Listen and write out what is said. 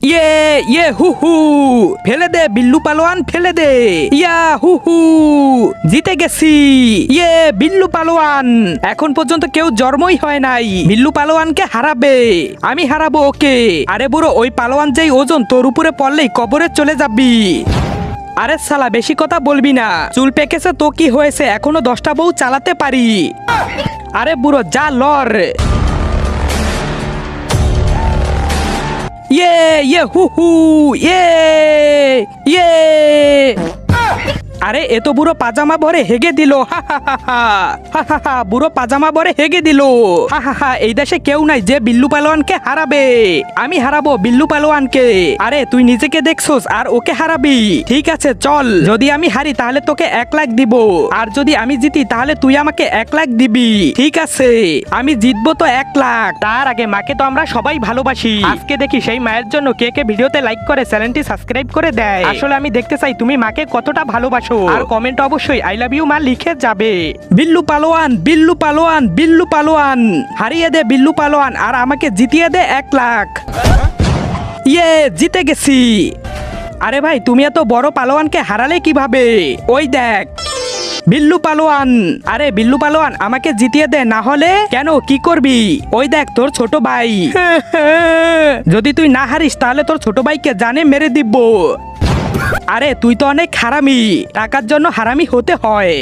ইয়ে ইয়ে হু হু, ফেলে দে বিল্লু পালোয়ান, ফেলে দে। ইয়া হু হু, জিতে গেছি। ইয়ে বিল্লু পালোয়ান। এখন পর্যন্ত কেউ জন্মই হয় নাই বিল্লু পালোয়ানকে হারাবে। আমি হারাবো ওকে। আরে বুড়ো, ওই পালোয়ান যেই ওজন তোর উপরে পড়লেই কবরে চলে যাবি। আরে শালা, বেশি কথা বলবি না। চুল পেকেছে তো কি হয়েছে, এখনো 10টা বউ চালাতে পারি। আরে বুড়ো যা, লর। ইয়ে ইয়ে হু হু, ইয়ে ইয়ে। আরে এত বুড়ো পাজামা ভরে হেগে দিল। হা হা হা হা হা হা হা, বুড়ো পাজামা ভরে হেগে দিল। হা হা হা, এই দেশে কেউ নাই যে বিল্লু পালোয়ানকে হারাবে। আমি হারাবো বিল্লু পালোয়ানকে। আরে তুই নিজেকে দেখছোস আর ওকে হারাবি? ঠিক আছে চল, যদি আমি হারি তাহলে তোকে 1 লাখ দিব, আর যদি আমি জিতি তাহলে তুই আমাকে 1 লাখ দিবি। ঠিক আছে, আমি জিতবো তো 1 লাখ। তার আগে মাকে তো আমরা সবাই ভালোবাসি। আজকে দেখি সেই মায়ের জন্য কে কে ভিডিওতে লাইক করে চ্যানেলটি সাবস্ক্রাইব করে দেয়। আসলে আমি দেখতে চাই তুমি মাকে কতটা ভালোবাসো। আর কমেন্ট অবশ্যই আই লাভ ইউ মা লিখে যাবে। বিল্লু পালোয়ান, বিল্লু পালোয়ান, বিল্লু পালোয়ান, হারিয়ে দে বিল্লু পালোয়ান আর আমাকে জিতিয়ে দে 1 লাখ। ইয়ে, জিতে গেছি। আরে ভাই, তুমি এত বড় পালোয়ানকে হারালে কিভাবে? ওই দেখ বিল্লু পালোয়ান। আরে বিল্লু পালোয়ান, আমাকে জিতিয়ে দে, না হলে কেন, কি করবি? ওই দেখ তোর ছোট ভাই। যদি তুই না হারিস তাহলে তোর ছোট ভাইকে জানে মেরে দিব। আরে তুই তো অনেক হারামি, টাকার জন্য হারামি হতে হয়।